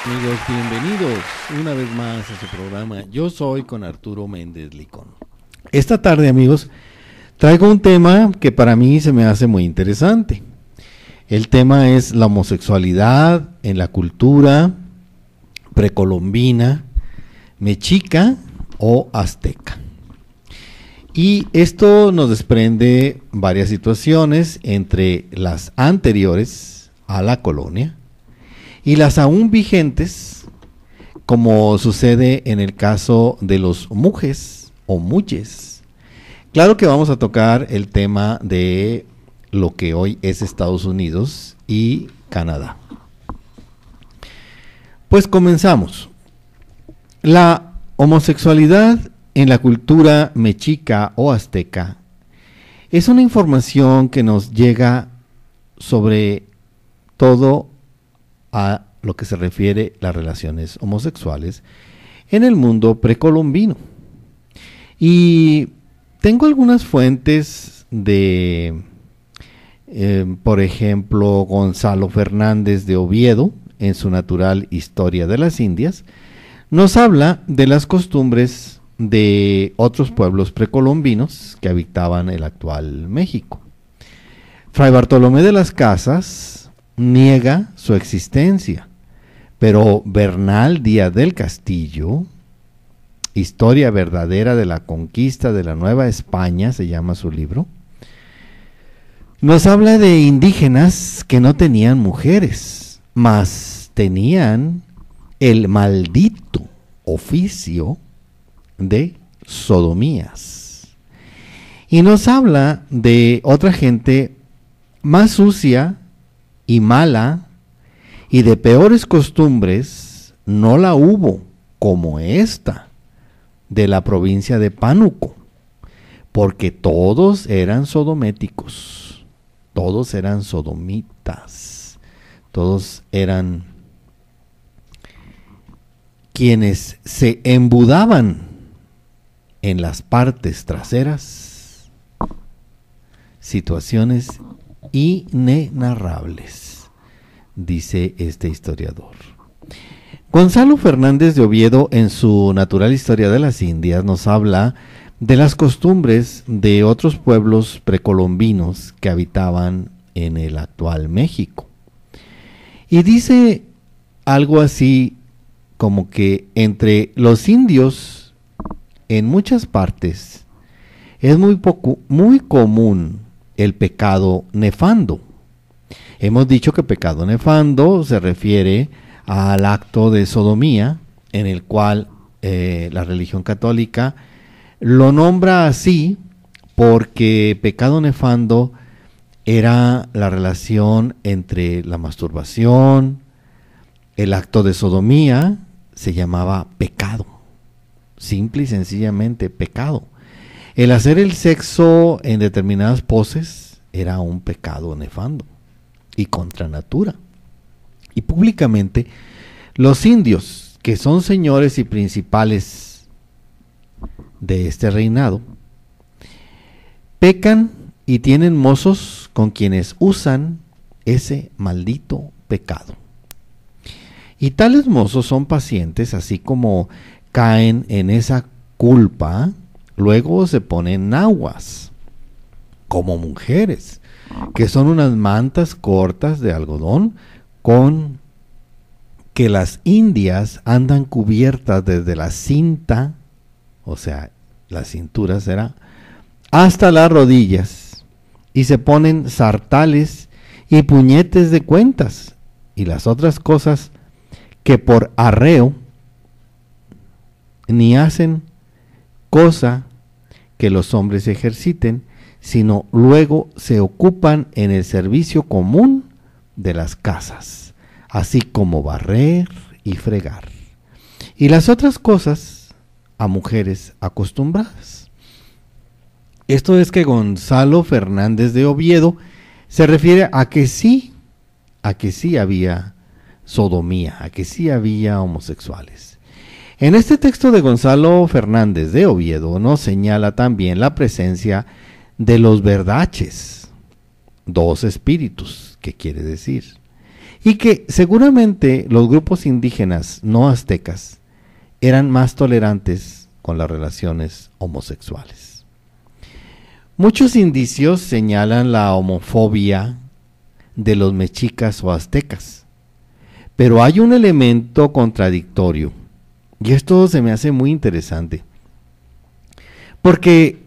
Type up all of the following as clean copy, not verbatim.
Amigos, bienvenidos una vez más a su programa Yo Soy con Arturo Méndez Licón. Esta tarde, amigos, traigo un tema que para mí se me hace muy interesante. El tema es la homosexualidad en la cultura precolombina, mexica o azteca. Y esto nos desprende varias situaciones entre las anteriores a la colonia y las aún vigentes, como sucede en el caso de los mujes o muyes. Claro que vamos a tocar el tema de lo que hoy es Estados Unidos y Canadá. Pues comenzamos. La homosexualidad en la cultura mexica o azteca es una información que nos llega sobre todo a lo que se refiere a las relaciones homosexuales en el mundo precolombino. Y tengo algunas fuentes de, por ejemplo, Gonzalo Fernández de Oviedo, en su natural Historia de las Indias, nos habla de las costumbres de otros pueblos precolombinos que habitaban el actual México. Fray Bartolomé de las Casas niega su existencia, pero Bernal Díaz del Castillo, Historia verdadera de la conquista de la Nueva España, se llama su libro, nos habla de indígenas que no tenían mujeres, mas tenían el maldito oficio de sodomías. Y nos habla de otra gente más sucia y mala, y de peores costumbres no la hubo como esta de la provincia de Pánuco, porque todos eran sodométicos, todos eran sodomitas, todos eran quienes se embudaban en las partes traseras, situaciones inenarrables, dice este historiador. Gonzalo Fernández de Oviedo, en su natural Historia de las Indias, nos habla de las costumbres de otros pueblos precolombinos que habitaban en el actual México. Y dice algo así como que entre los indios, en muchas partes, es muy común el pecado nefando. Hemos dicho que pecado nefando se refiere al acto de sodomía, en el cual la religión católica lo nombra así porque pecado nefando era la relación entre la masturbación, el acto de sodomía, se llamaba pecado, simple y sencillamente pecado. El hacer el sexo en determinadas poses era un pecado nefando y contra natura. Y públicamente los indios, que son señores y principales de este reinado, pecan y tienen mozos con quienes usan ese maldito pecado. Y tales mozos son pacientes, así como caen en esa culpa, luego se ponen nahuas, como mujeres, que son unas mantas cortas de algodón con que las indias andan cubiertas desde la cinta, o sea, la cintura será, hasta las rodillas, y se ponen sartales y puñetes de cuentas, y las otras cosas que por arreo ni hacen cosa que los hombres ejerciten, sino luego se ocupan en el servicio común de las casas, así como barrer y fregar. Y las otras cosas a mujeres acostumbradas. Esto es que Gonzalo Fernández de Oviedo se refiere a que sí había sodomía, a que sí había homosexuales. En este texto de Gonzalo Fernández de Oviedo nos señala también la presencia de los verdaches, dos espíritus, que quiere decir, y que seguramente los grupos indígenas no aztecas eran más tolerantes con las relaciones homosexuales. Muchos indicios señalan la homofobia de los mexicas o aztecas, pero hay un elemento contradictorio, y esto se me hace muy interesante, porque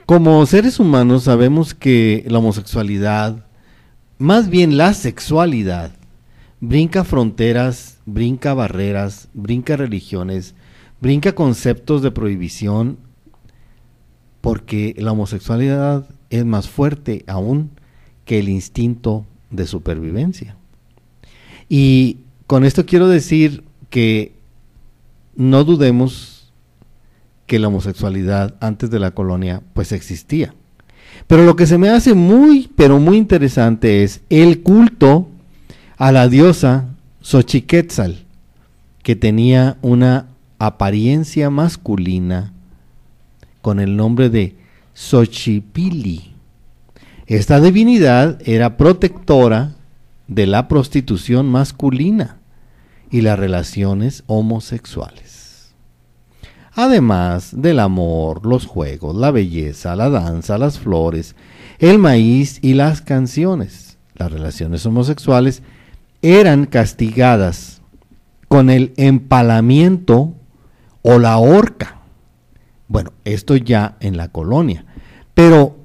como seres humanos sabemos que la homosexualidad, más bien la sexualidad, brinca fronteras, brinca barreras, brinca religiones, brinca conceptos de prohibición, porque la homosexualidad es más fuerte aún que el instinto de supervivencia. Y con esto quiero decir que no dudemos que la homosexualidad antes de la colonia pues existía. Pero lo que se me hace muy, pero muy interesante es el culto a la diosa Xochiquétzal, que tenía una apariencia masculina con el nombre de Xochipilli. Esta divinidad era protectora de la prostitución masculina y las relaciones homosexuales. Además del amor, los juegos, la belleza, la danza, las flores, el maíz y las canciones, las relaciones homosexuales eran castigadas con el empalamiento o la horca. Bueno, esto ya en la colonia, pero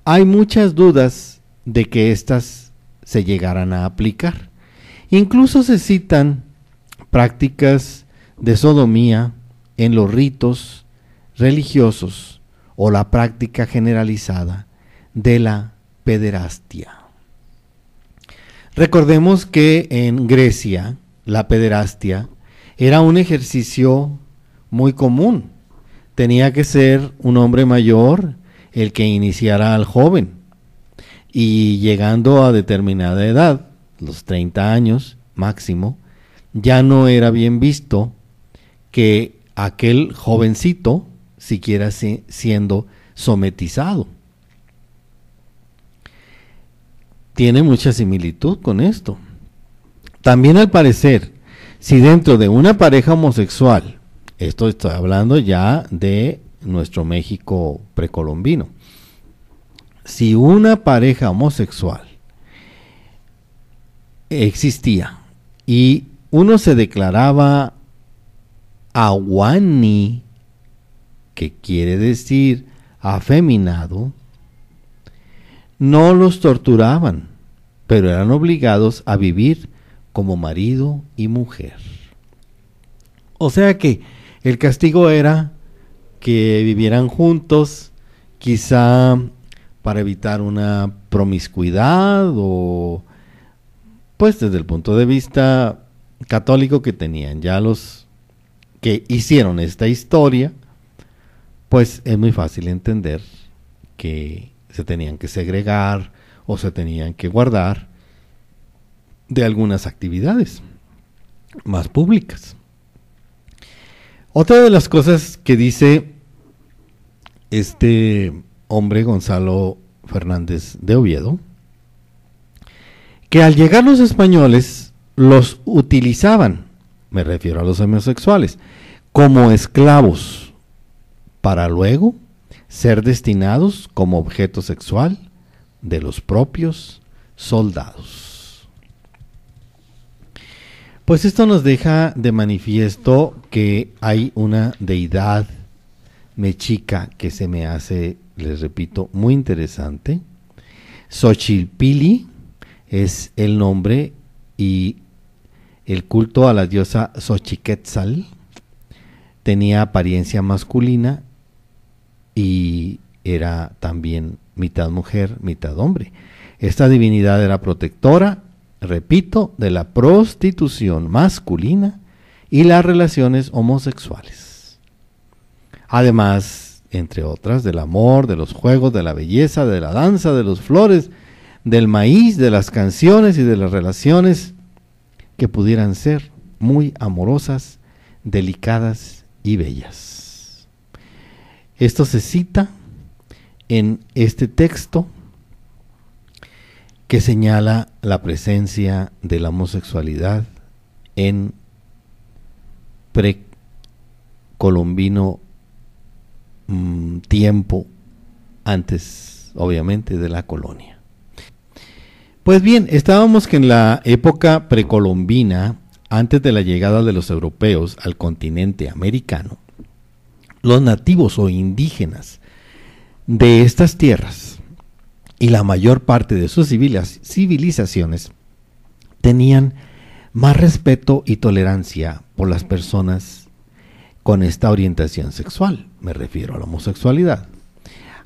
hay muchas dudas de que éstas se llegaran a aplicar. Incluso se citan prácticas de sodomía en los ritos religiosos o la práctica generalizada de la pederastia. Recordemos que en Grecia la pederastia era un ejercicio muy común. Tenía que ser un hombre mayor el que iniciara al joven, y llegando a determinada edad, los 30 años máximo, ya no era bien visto que aquel jovencito siguiera siendo sometizado. Tiene mucha similitud con esto. También, al parecer, si dentro de una pareja homosexual, esto estoy hablando ya de nuestro México precolombino, si una pareja homosexual existía y uno se declaraba awani, que quiere decir afeminado, no los torturaban, pero eran obligados a vivir como marido y mujer. O sea que el castigo era que vivieran juntos, quizá para evitar una promiscuidad, o pues desde el punto de vista católico que tenían ya los que hicieron esta historia, pues es muy fácil entender que se tenían que segregar o se tenían que guardar de algunas actividades más públicas. Otra de las cosas que dice este hombre Gonzalo Fernández de Oviedo, que al llegar los españoles los utilizaban, me refiero a los homosexuales, como esclavos, para luego ser destinados como objeto sexual de los propios soldados. Pues esto nos deja de manifiesto que hay una deidad mexica que se me hace, les repito, muy interesante. Xochipilli es el nombre y el culto a la diosa Xochiquetzal tenía apariencia masculina y era también mitad mujer, mitad hombre. Esta divinidad era protectora, repito, de la prostitución masculina y las relaciones homosexuales. Además, entre otras, del amor, de los juegos, de la belleza, de la danza, de las flores, del maíz, de las canciones y de las relaciones que pudieran ser muy amorosas, delicadas y bellas. Esto se cita en este texto que señala la presencia de la homosexualidad en precolombino tiempo, antes obviamente de la colonia. Pues bien, estábamos que en la época precolombina, antes de la llegada de los europeos al continente americano, los nativos o indígenas de estas tierras y la mayor parte de sus civilizaciones tenían más respeto y tolerancia por las personas con esta orientación sexual, me refiero a la homosexualidad,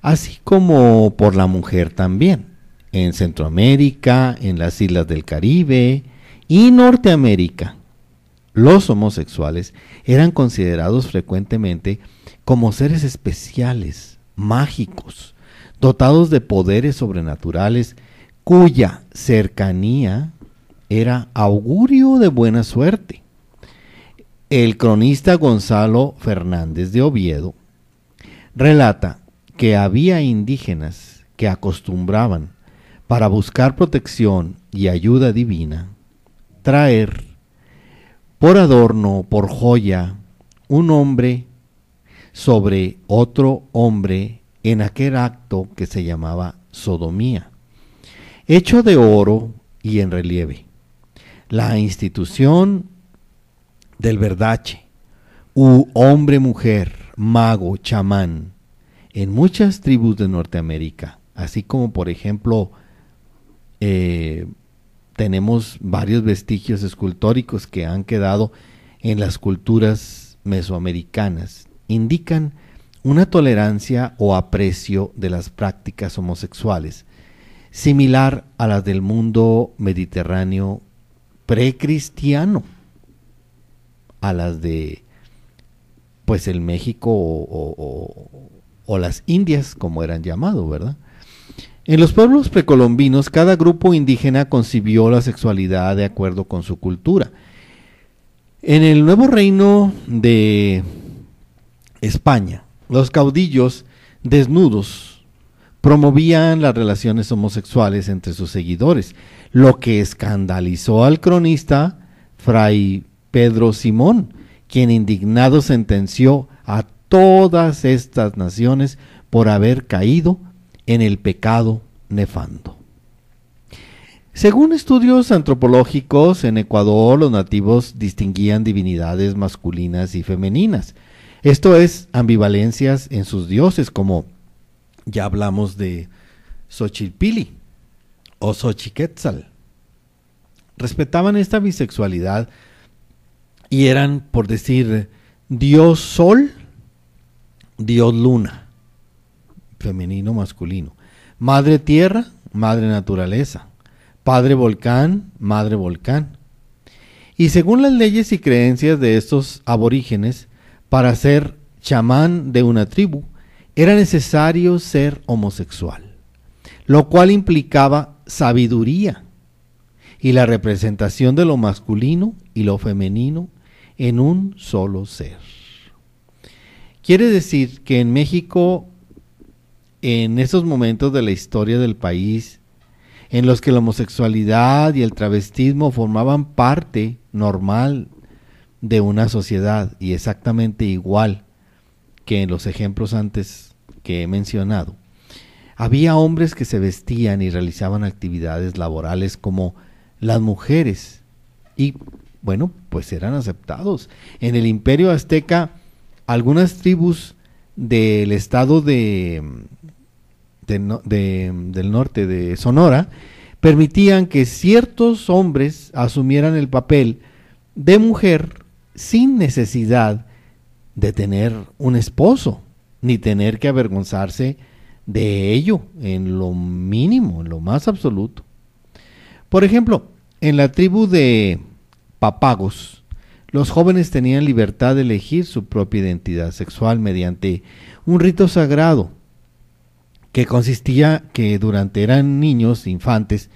así como por la mujer también. En Centroamérica, en las islas del Caribe y Norteamérica, los homosexuales eran considerados frecuentemente como seres especiales, mágicos, dotados de poderes sobrenaturales, cuya cercanía era augurio de buena suerte. El cronista Gonzalo Fernández de Oviedo relata que había indígenas que acostumbraban, para buscar protección y ayuda divina, traer por adorno, por joya, un hombre sobre otro hombre en aquel acto que se llamaba sodomía, hecho de oro y en relieve. La institución del verdache, u hombre-mujer, mago, chamán, en muchas tribus de Norteamérica, así como por ejemplo tenemos varios vestigios escultóricos que han quedado en las culturas mesoamericanas, indican una tolerancia o aprecio de las prácticas homosexuales, similar a las del mundo mediterráneo precristiano, a las de pues el México o las Indias, como eran llamados, ¿verdad? En los pueblos precolombinos, cada grupo indígena concibió la sexualidad de acuerdo con su cultura. En el nuevo reino de España, los caudillos desnudos promovían las relaciones homosexuales entre sus seguidores, lo que escandalizó al cronista Fray Pedro Simón, quien indignado sentenció a todas estas naciones por haber caído en el pecado nefando. Según estudios antropológicos, en Ecuador los nativos distinguían divinidades masculinas y femeninas. Esto es, ambivalencias en sus dioses, como ya hablamos de Xochipilli o Xochiquetzal. Respetaban esta bisexualidad y eran, por decir, Dios Sol, Dios Luna, femenino, masculino, Madre Tierra, Madre Naturaleza, Padre Volcán, Madre Volcán. Y según las leyes y creencias de estos aborígenes, para ser chamán de una tribu, era necesario ser homosexual, lo cual implicaba sabiduría y la representación de lo masculino y lo femenino en un solo ser. Quiere decir que en México, en esos momentos de la historia del país, en los que la homosexualidad y el travestismo formaban parte normal de una sociedad y exactamente igual que en los ejemplos antes que he mencionado, había hombres que se vestían y realizaban actividades laborales como las mujeres y, bueno, pues eran aceptados. En el Imperio Azteca, algunas tribus del estado del norte de Sonora permitían que ciertos hombres asumieran el papel de mujer sin necesidad de tener un esposo, ni tener que avergonzarse de ello en lo mínimo, en lo más absoluto. Por ejemplo, en la tribu de Papagos, los jóvenes tenían libertad de elegir su propia identidad sexual mediante un rito sagrado que consistía que durante eran niños, infantes,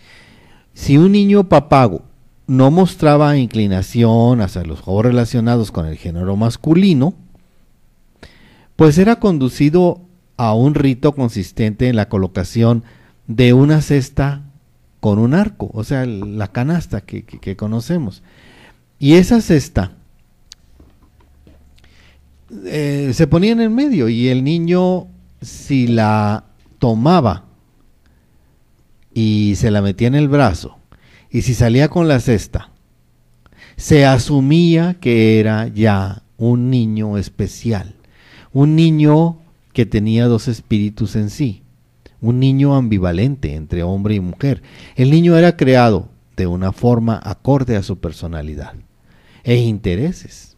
si un niño papago no mostraba inclinación hacia los juegos relacionados con el género masculino, pues era conducido a un rito consistente en la colocación de una cesta con un arco, o sea, la canasta que conocemos. Y esa cesta se ponía en el medio y el niño, si la tomaba y se la metía en el brazo, y si salía con la cesta, se asumía que era ya un niño especial, un niño que tenía dos espíritus en sí, un niño ambivalente entre hombre y mujer. El niño era creado de una forma acorde a su personalidad e intereses.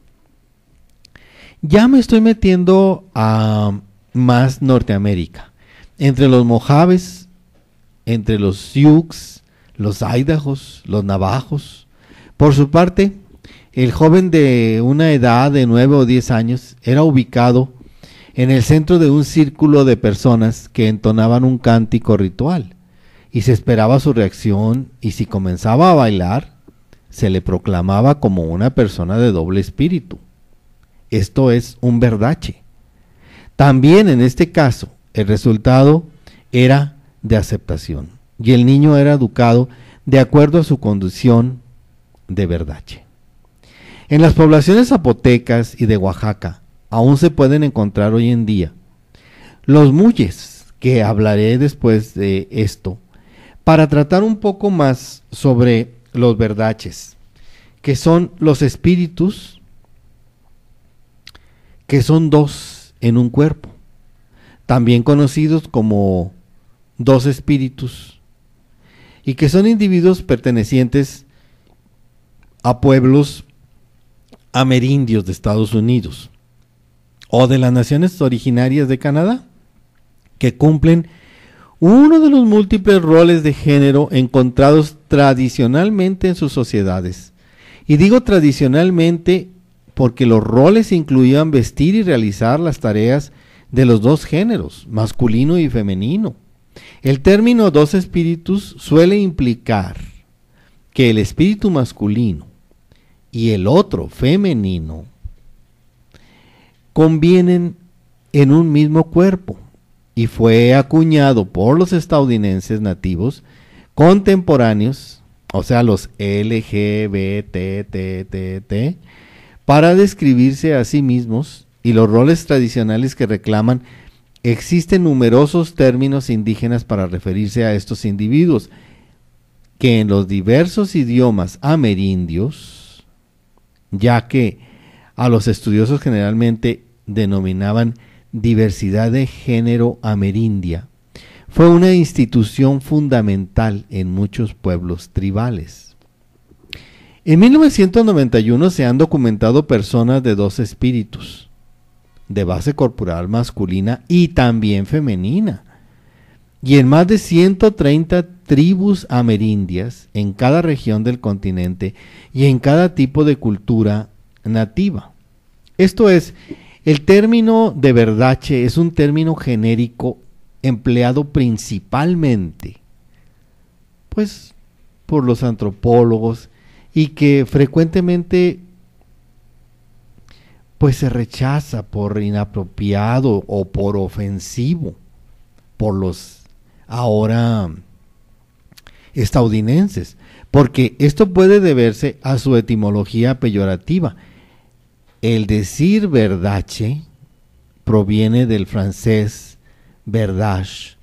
Ya me estoy metiendo a más Norteamérica, entre los mojaves, entre los sioux, los idahos, los navajos. Por su parte, el joven de una edad de 9 o 10 años era ubicado en el centro de un círculo de personas que entonaban un cántico ritual, y se esperaba su reacción, y si comenzaba a bailar, se le proclamaba como una persona de doble espíritu. Esto es un verdache. También en este caso, el resultado era de aceptación, y el niño era educado de acuerdo a su condición de verdache. En las poblaciones zapotecas y de Oaxaca, aún se pueden encontrar hoy en día los muyes, que hablaré después de esto, para tratar un poco más sobre los verdaches, que son los espíritus que son dos en un cuerpo, también conocidos como dos espíritus, y que son individuos pertenecientes a pueblos amerindios de Estados Unidos o de las naciones originarias de Canadá, que cumplen uno de los múltiples roles de género encontrados tradicionalmente en sus sociedades. Y digo tradicionalmente porque los roles incluían vestir y realizar las tareas de los dos géneros, masculino y femenino. El término dos espíritus suele implicar que el espíritu masculino y el otro femenino convienen en un mismo cuerpo, y fue acuñado por los estadounidenses nativos contemporáneos, o sea, los LGBTTT, para describirse a sí mismos, y los roles tradicionales que reclaman. Existen numerosos términos indígenas para referirse a estos individuos, que en los diversos idiomas amerindios, ya que a los estudiosos generalmente denominaban diversidad de género amerindia, fue una institución fundamental en muchos pueblos tribales. En 1991 se han documentado personas de dos espíritus, de base corporal masculina y también femenina, y en más de 130 tribus amerindias en cada región del continente y en cada tipo de cultura nativa. Esto es, el término de verdache es un término genérico empleado principalmente, pues, por los antropólogos, y que frecuentemente pues se rechaza por inapropiado o por ofensivo por los ahora estadounidenses, porque esto puede deberse a su etimología peyorativa. El decir verdache proviene del francés verdage,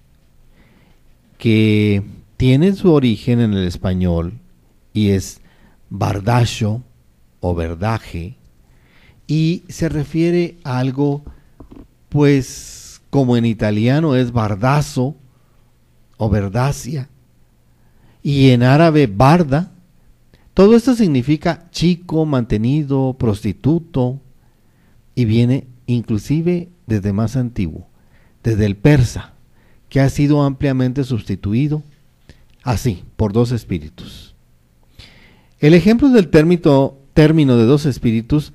que tiene su origen en el español y es bardacho o verdaje, y se refiere a algo, pues, como en italiano es bardazzo o verdacia, y en árabe barda. Todo esto significa chico, mantenido, prostituto, y viene inclusive desde más antiguo, desde el persa, que ha sido ampliamente sustituido así por dos espíritus. El ejemplo del término de dos espíritus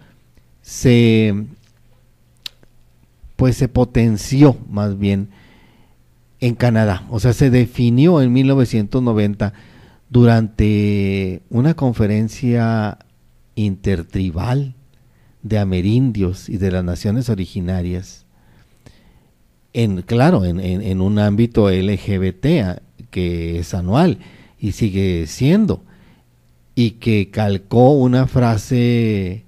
se potenció más bien en Canadá, o sea, se definió en 1990 durante una conferencia intertribal de amerindios y de las naciones originarias, en un ámbito LGBT que es anual y sigue siendo, y que calcó una frase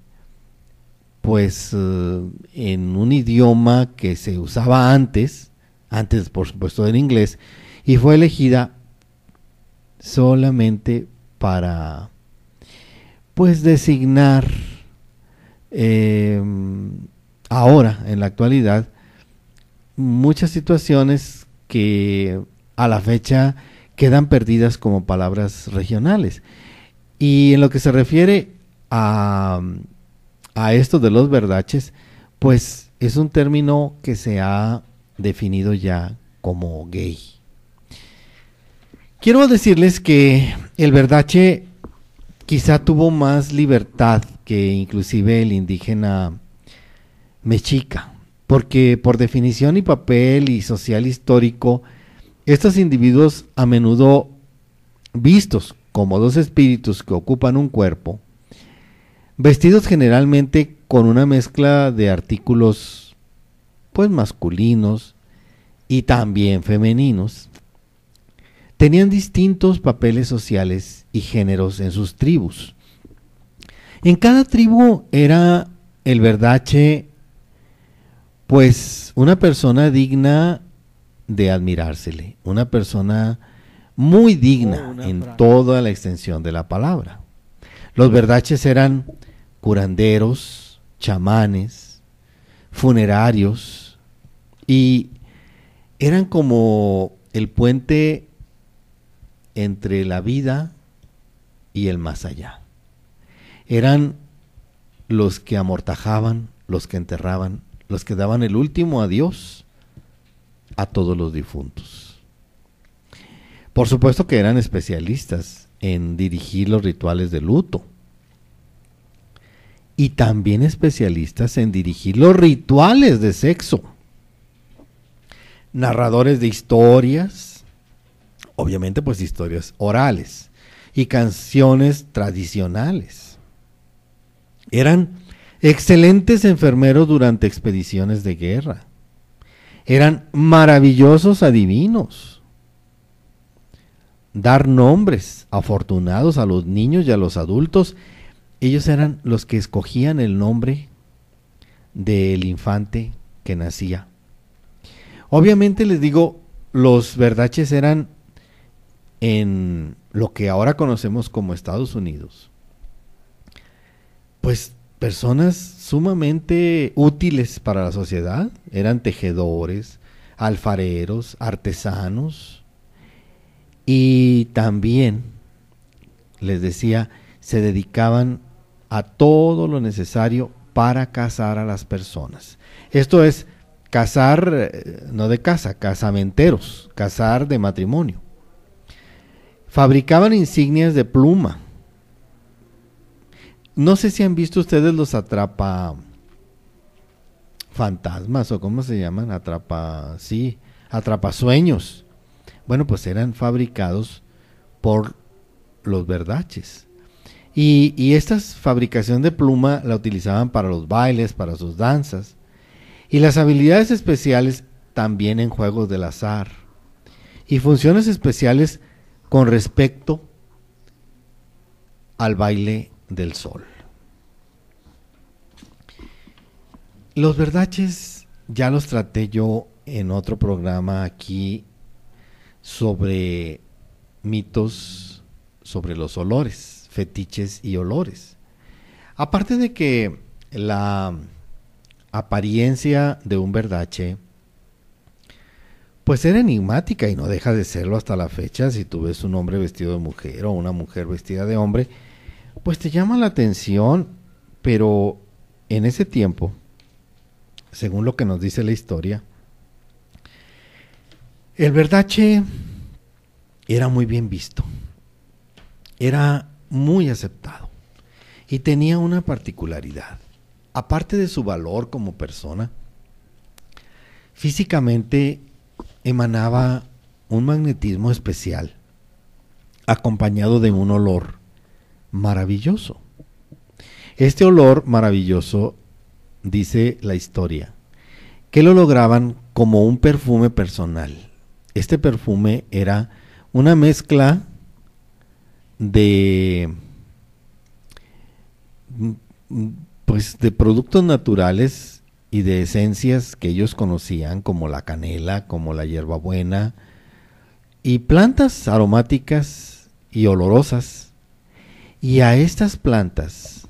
en un idioma que se usaba antes por supuesto en inglés, y fue elegida solamente para designar ahora, en la actualidad, muchas situaciones que a la fecha quedan perdidas como palabras regionales. Y en lo que se refiere a esto de los verdaches, pues es un término que se ha definido ya como gay. Quiero decirles que el verdache quizá tuvo más libertad que inclusive el indígena mexica, porque por definición y papel y social histórico, estos individuos a menudo vistos como dos espíritus que ocupan un cuerpo, vestidos generalmente con una mezcla de artículos masculinos y también femeninos, tenían distintos papeles sociales y géneros en sus tribus. En cada tribu era el verdache una persona digna de admirársele, una persona muy digna en toda la extensión de la palabra. Los verdaches eran curanderos, chamanes, funerarios, y eran como el puente entre la vida y el más allá. Eran los que amortajaban, los que enterraban, los que daban el último adiós a todos los difuntos. Por supuesto que eran especialistas en dirigir los rituales de luto, y también especialistas en dirigir los rituales de sexo. Narradores de historias, obviamente historias orales, y canciones tradicionales. Eran excelentes enfermeros durante expediciones de guerra. Eran maravillosos adivinos. Dar nombres afortunados a los niños y a los adultos. Ellos eran los que escogían el nombre del infante que nacía. Obviamente les digo, los verdaches eran en lo que ahora conocemos como Estados Unidos, personas sumamente útiles para la sociedad. Eran tejedores, alfareros, artesanos, y también, les decía, se dedicaban a todo lo necesario para casar a las personas. Esto es, casar, no de casa, casamenteros, casar de matrimonio. Fabricaban insignias de pluma. No sé si han visto ustedes los fantasmas, o cómo se llaman, atrapasueños. Bueno, eran fabricados por los verdaches. Y esta fabricación de pluma la utilizaban para los bailes, para sus danzas. Y las habilidades especiales también en juegos del azar. Y funciones especiales con respecto al baile del sol. Los verdaches ya los traté yo en otro programa aquí sobre mitos sobre los olores, fetiches y olores. Aparte de que la apariencia de un verdache pues era enigmática y no deja de serlo hasta la fecha. Si tú ves un hombre vestido de mujer o una mujer vestida de hombre, pues te llama la atención, pero en ese tiempo, según lo que nos dice la historia, el verdache era muy bien visto, era muy aceptado y tenía una particularidad. Aparte de su valor como persona, físicamente emanaba un magnetismo especial, acompañado de un olor maravilloso. Este olor maravilloso, dice la historia, que lo lograban como un perfume personal. Este perfume era una mezcla de pues de productos naturales y de esencias que ellos conocían, como la canela, como la hierbabuena, y plantas aromáticas y olorosas. Y a estas plantas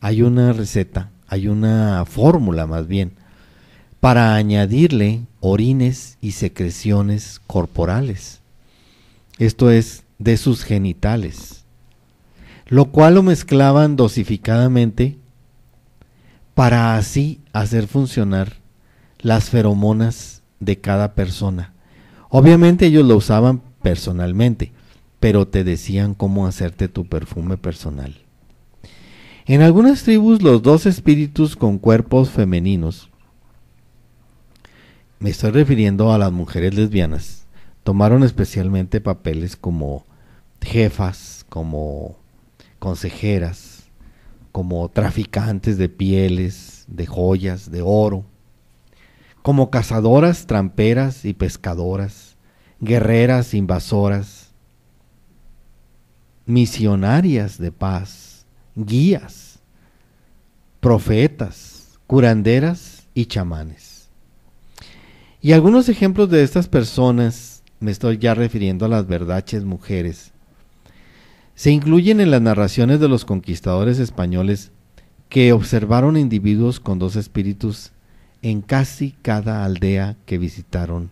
hay una receta, hay una fórmula más bien, para añadirle orines y secreciones corporales. Esto es, de sus genitales, lo cual lo mezclaban dosificadamente para así hacer funcionar las feromonas de cada persona. Obviamente ellos lo usaban personalmente, pero te decían cómo hacerte tu perfume personal. En algunas tribus, los dos espíritus con cuerpos femeninos, me estoy refiriendo a las mujeres lesbianas, tomaron especialmente papeles como jefas, como consejeras, como traficantes de pieles, de joyas, de oro, como cazadoras, tramperas y pescadoras, guerreras, invasoras, misionarias de paz, guías, profetas, curanderas y chamanes. Y algunos ejemplos de estas personas, me estoy ya refiriendo a las verdaches mujeres, se incluyen en las narraciones de los conquistadores españoles que observaron individuos con dos espíritus en casi cada aldea que visitaron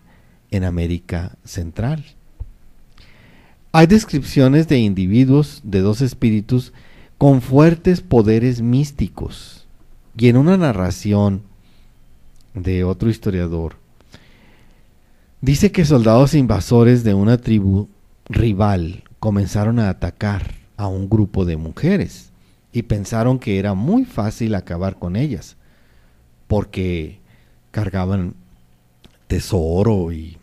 en América Central. Hay descripciones de individuos de dos espíritus con fuertes poderes místicos, y en una narración de otro historiador dice que soldados invasores de una tribu rival comenzaron a atacar a un grupo de mujeres y pensaron que era muy fácil acabar con ellas porque cargaban tesoro y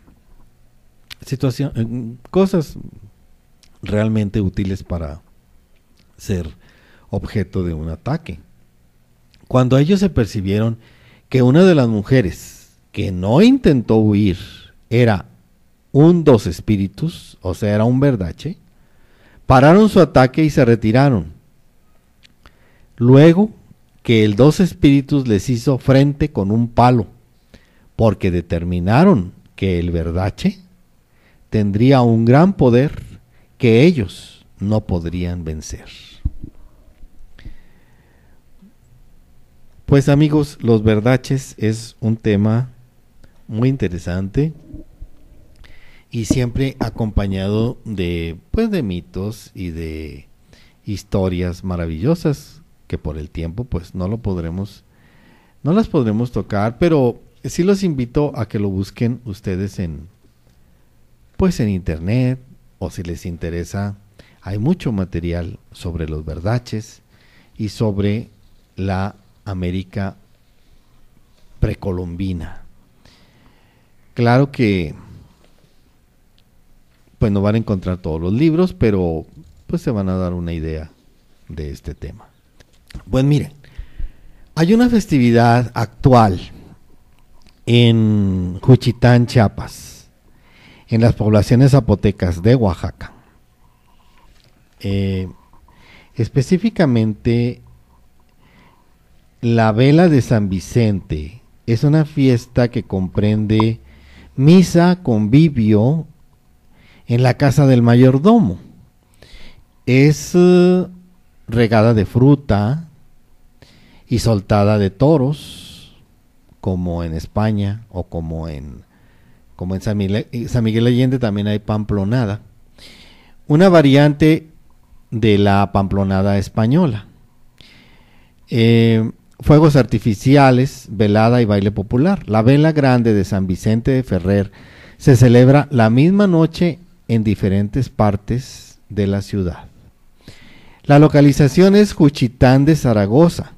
cosas realmente útiles para ser objeto de un ataque. Cuando ellos se percibieron que una de las mujeres que no intentó huir era un dos espíritus, o sea, era un verdache, pararon su ataque y se retiraron. Luego que el dos espíritus les hizo frente con un palo, porque determinaron que el verdache tendría un gran poder que ellos no podrían vencer. Pues amigos, los verdaches es un tema muy interesante y siempre acompañado de, pues, de mitos y de historias maravillosas que por el tiempo pues no las podremos tocar, pero sí los invito a que lo busquen ustedes en internet, o si les interesa, hay mucho material sobre los verdaches y sobre la América precolombina. Claro que pues no van a encontrar todos los libros, pero pues se van a dar una idea de este tema. Pues miren, hay una festividad actual en Juchitán, Chiapas, en las poblaciones zapotecas de Oaxaca. Específicamente, la Vela de San Vicente es una fiesta que comprende misa, convivio en la casa del mayordomo. Es regada de fruta y soltada de toros, como en España o como en como en San Miguel Allende también hay pamplonada, una variante de la pamplonada española. Fuegos artificiales, velada y baile popular. La vela grande de San Vicente de Ferrer se celebra la misma noche en diferentes partes de la ciudad. La localización es Juchitán de Zaragoza,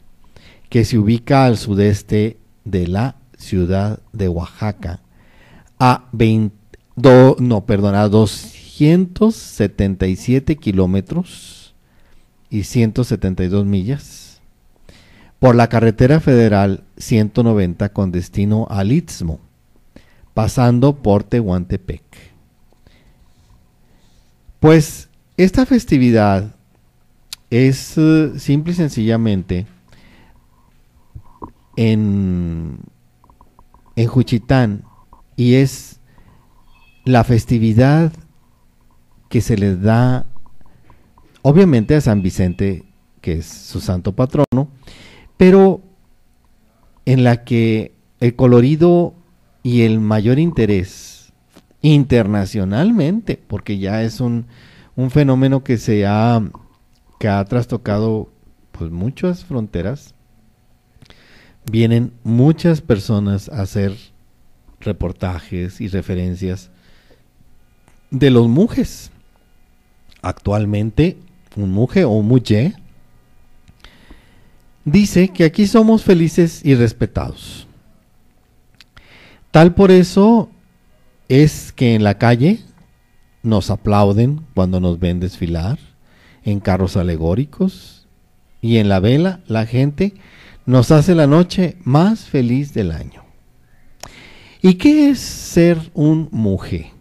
que se ubica al sudeste de la ciudad de Oaxaca, a 277 kilómetros y 172 millas por la carretera federal 190 con destino al Istmo, pasando por Tehuantepec. Pues esta festividad es simple y sencillamente en Juchitán, y es la festividad que se le da obviamente a San Vicente, que es su santo patrono, pero en la que el colorido y el mayor interés internacionalmente, porque ya es un fenómeno que ha trastocado pues muchas fronteras, vienen muchas personas a hacer reportajes y referencias de los mujes. Actualmente, un muje o un muje dice que aquí somos felices y respetados. Tal por eso es que en la calle nos aplauden cuando nos ven desfilar en carros alegóricos, y en la vela la gente nos hace la noche más feliz del año. ¿Y qué es ser un muje?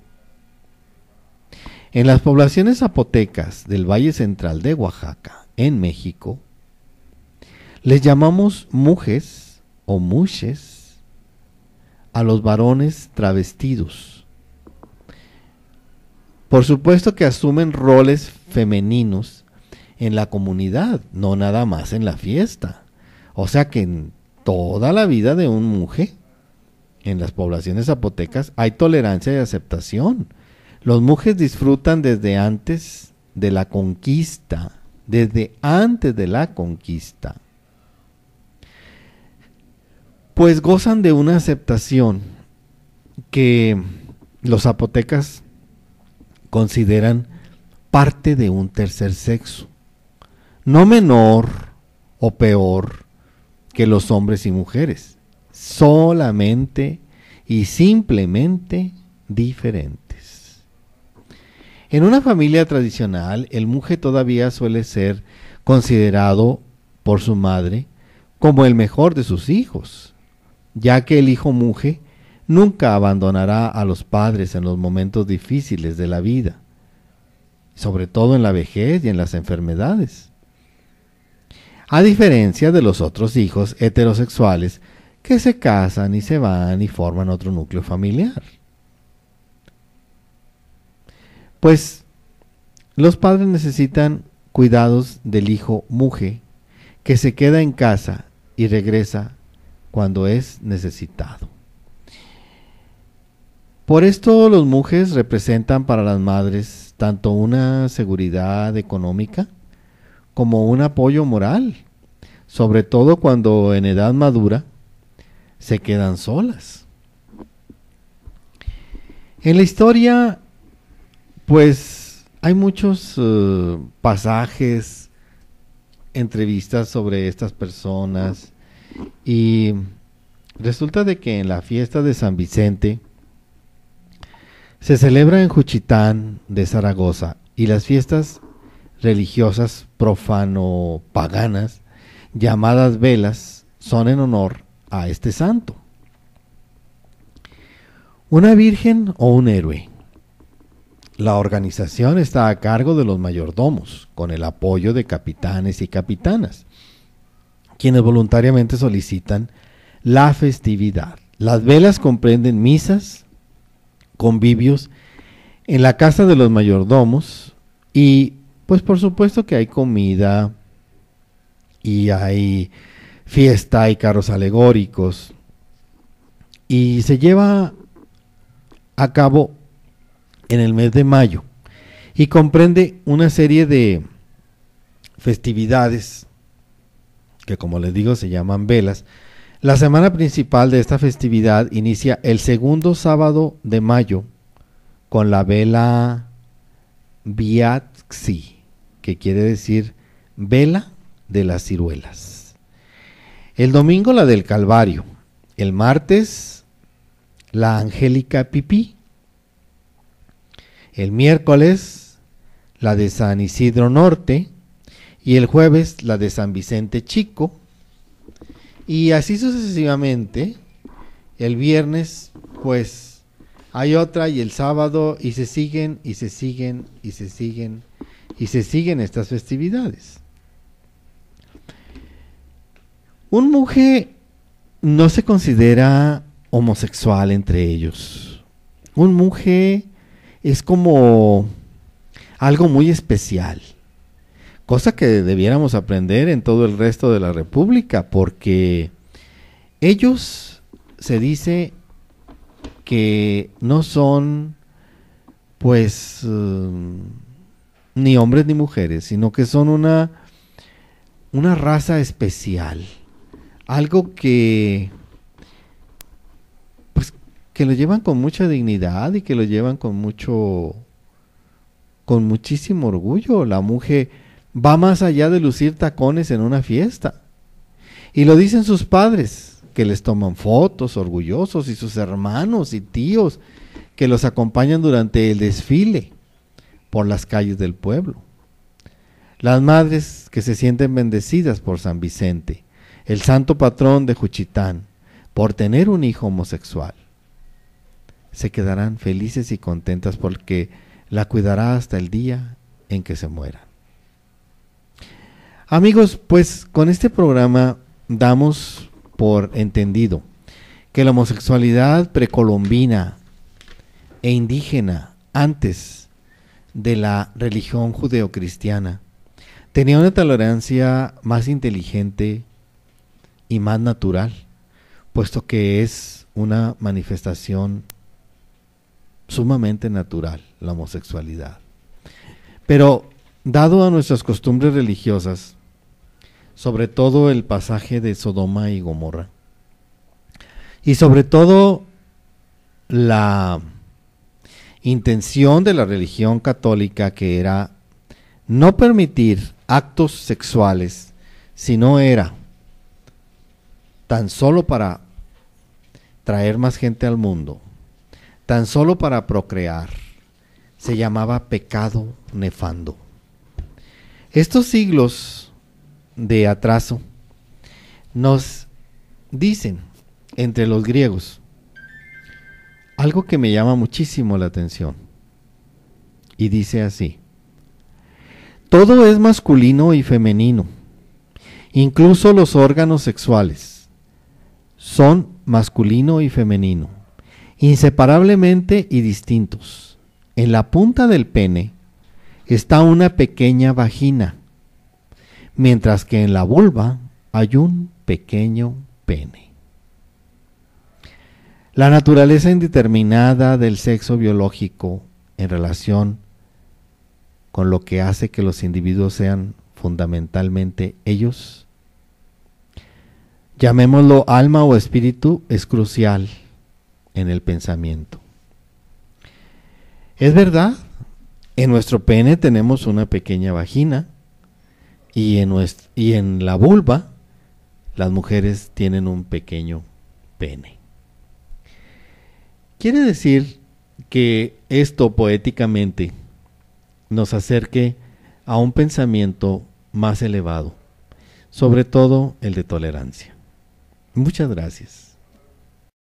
En las poblaciones zapotecas del Valle Central de Oaxaca, en México, les llamamos mujes o mushes a los varones travestidos. Por supuesto que asumen roles femeninos en la comunidad, no nada más en la fiesta. O sea que en toda la vida de un muje, en las poblaciones zapotecas, hay tolerancia y aceptación. Los mujes disfrutan desde antes de la conquista, pues gozan de una aceptación que los zapotecas consideran parte de un tercer sexo, no menor o peor que los hombres y mujeres, solamente y simplemente diferentes. En una familia tradicional, el muje todavía suele ser considerado por su madre como el mejor de sus hijos, ya que el hijo muje nunca abandonará a los padres en los momentos difíciles de la vida, sobre todo en la vejez y en las enfermedades. A diferencia de los otros hijos heterosexuales que se casan y se van y forman otro núcleo familiar. Pues los padres necesitan cuidados del hijo muje, que se queda en casa y regresa cuando es necesitado. Por esto los mujes representan para las madres tanto una seguridad económica como un apoyo moral, sobre todo cuando en edad madura se quedan solas. En la historia, pues hay muchos pasajes, entrevistas sobre estas personas, y resulta de que en la fiesta de San Vicente se celebra en Juchitán de Zaragoza, y las fiestas religiosas profano-paganas llamadas velas son en honor a este santo. Una virgen o un héroe. La organización está a cargo de los mayordomos, con el apoyo de capitanes y capitanas, quienes voluntariamente solicitan la festividad. Las velas comprenden misas, convivios en la casa de los mayordomos, y pues por supuesto que hay comida y hay fiesta y carros alegóricos, y se lleva a cabo en el mes de mayo y comprende una serie de festividades que, como les digo, se llaman velas. La semana principal de esta festividad inicia el segundo sábado de mayo con la vela Viaxi, que quiere decir vela de las ciruelas. El domingo la del Calvario. El martes la Angélica Pipí. El miércoles la de San Isidro Norte. Y el jueves la de San Vicente Chico. Y así sucesivamente. El viernes pues hay otra, y el sábado, y se siguen, y se siguen, y se siguen, y se siguen estas festividades. Un monje no se considera homosexual entre ellos. Un monje es como algo muy especial, cosa que debiéramos aprender en todo el resto de la República, porque ellos, se dice que no son pues ni hombres ni mujeres, sino que son una raza especial, algo que pues que lo llevan con mucha dignidad y que lo llevan con muchísimo orgullo. La mujer va más allá de lucir tacones en una fiesta, y lo dicen sus padres, que les toman fotos orgullosos, y sus hermanos y tíos que los acompañan durante el desfile por las calles del pueblo. Las madres que se sienten bendecidas por San Vicente, el santo patrón de Juchitán, por tener un hijo homosexual, se quedarán felices y contentas porque la cuidará hasta el día en que se muera. Amigos, pues con este programa damos por entendido que la homosexualidad precolombina e indígena, antes de la religión judeocristiana, tenía una tolerancia más inteligente y más natural, puesto que es una manifestación sumamente natural, la homosexualidad. Pero dado a nuestras costumbres religiosas, sobre todo el pasaje de Sodoma y Gomorra, y sobre todo la intención de la religión católica, que era no permitir actos sexuales, sino era tan solo para traer más gente al mundo, tan solo para procrear, se llamaba pecado nefando. Estos siglos de atraso nos dicen entre los griegos algo que me llama muchísimo la atención, y dice así: todo es masculino y femenino, incluso los órganos sexuales son masculino y femenino, inseparablemente y distintos. En la punta del pene está una pequeña vagina, mientras que en la vulva hay un pequeño pene. La naturaleza indeterminada del sexo biológico en relación con lo que hace que los individuos sean fundamentalmente ellos, llamémoslo alma o espíritu, es crucial en el pensamiento. Es verdad, en nuestro pene tenemos una pequeña vagina, y en la vulva las mujeres tienen un pequeño pene. Quiere decir que esto poéticamente nos acerque a un pensamiento más elevado, sobre todo el de tolerancia. Muchas gracias.